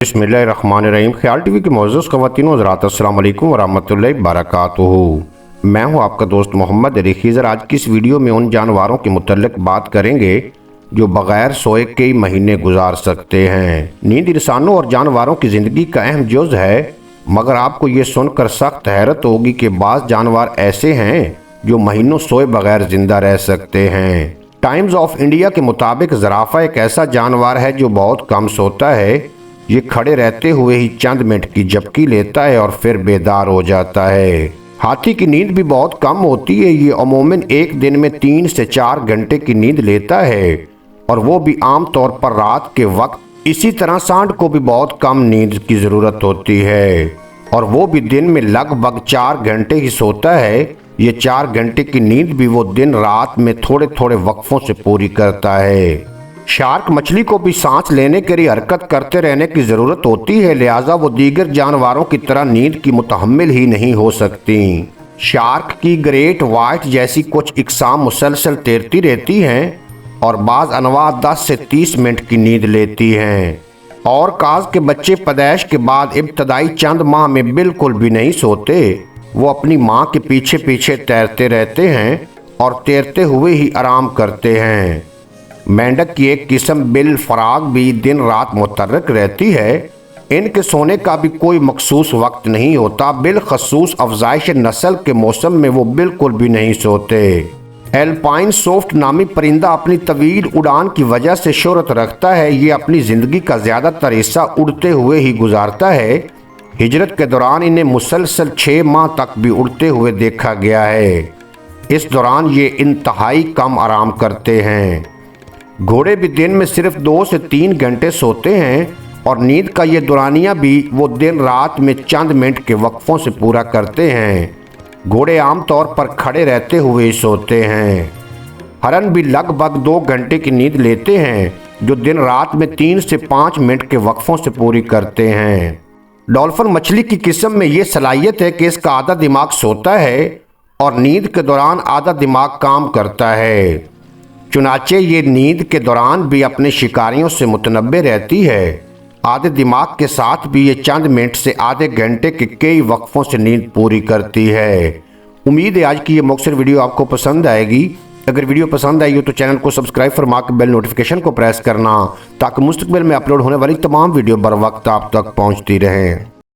बिस्मिल्लाहिर्रहमानिर्रहीम। ख्याल टीवी के मौजूद ख़वातीन व हज़रात, अस्सलाम वालेकुम वरहमतुल्लाहि वबरकातुहू। मैं हूं आपका दोस्त मोहम्मद अली खिज़र। आज की इस वीडियो में उन जानवरों के मुतल्लिक़ बात करेंगे जो बग़ैर सोए कई महीने गुजार सकते हैं। नींद इंसानों और जानवरों की ज़िंदगी का अहम जुज़ है, मगर आपको ये सुनकर सख्त हैरत होगी कि बाज़ जानवर ऐसे हैं जो महीनों सोए बगैर ज़िंदा रह सकते हैं। टाइम्स ऑफ इंडिया के मुताबिक ज़राफ़ा एक ऐसा जानवर है जो बहुत कम सोता है। ये खड़े रहते हुए ही चंद मिनट की झपकी लेता है और फिर बेदार हो जाता है। हाथी की नींद भी बहुत कम होती है। ये अमूमन एक दिन में 3 से 4 घंटे की नींद लेता है और वो भी आम तौर पर रात के वक्त। इसी तरह सांड को भी बहुत कम नींद की ज़रूरत होती है और वो भी दिन में लगभग 4 घंटे ही सोता है। ये 4 घंटे की नींद भी वो दिन रात में थोड़े थोड़े वक्फों से पूरी करता है। शार्क मछली को भी सांस लेने के लिए हरकत करते रहने की ज़रूरत होती है, लिहाजा वो दीगर जानवरों की तरह नींद की मुतहम्मिल ही नहीं हो सकती। शार्क की ग्रेट वाइट जैसी कुछ इकसाम मुसलसल तैरती रहती हैं और बाज़ अनवा 10 से 30 मिनट की नींद लेती हैं। और काज के बच्चे पैदाइश के बाद इब्तदाई चंद माह में बिल्कुल भी नहीं सोते। वो अपनी माँ के पीछे पीछे तैरते रहते हैं और तैरते हुए ही आराम करते हैं। मेंढक की एक किस्म बिल फराग भी दिन रात मुतहर्रिक रहती है। इनके सोने का भी कोई मखसूस वक्त नहीं होता। बिलखसूस अफजाइश नस्ल के मौसम में वो बिल्कुल भी नहीं सोते। एल्पाइन सॉफ्ट नामी परिंदा अपनी तवील उड़ान की वजह से शोहरत रखता है। ये अपनी ज़िंदगी का ज़्यादातर हिस्सा उड़ते हुए ही गुजारता है। हिजरत के दौरान इन्हें मुसलसल 6 माह तक भी उड़ते हुए देखा गया है। इस दौरान ये इंतहाई कम आराम करते हैं। घोड़े भी दिन में सिर्फ 2 से 3 घंटे सोते हैं और नींद का ये दौरानिया भी वो दिन रात में चंद मिनट के वक्फों से पूरा करते हैं। घोड़े आमतौर पर खड़े रहते हुए सोते हैं। हरन भी लगभग 2 घंटे की नींद लेते हैं, जो दिन रात में 3 से 5 मिनट के वक्फों से पूरी करते हैं। डॉल्फिन मछली की किस्म में ये सलाहियत है कि इसका आधा दिमाग सोता है और नींद के दौरान आधा दिमाग काम करता है। चुनाचे ये नींद के दौरान भी अपने शिकारियों से मुतनब्बे रहती है। आधे दिमाग के साथ भी ये चंद मिनट से आधे घंटे के कई वक्फों से नींद पूरी करती है। उम्मीद है आज की ये मुख्तसर वीडियो आपको पसंद आएगी। अगर वीडियो पसंद आई हो तो चैनल को सब्सक्राइब फरमा के बेल नोटिफिकेशन को प्रेस करना, ताकि मुस्तकबिल में अपलोड होने वाली तमाम वीडियो बर वक्त आप तक पहुँचती रहें।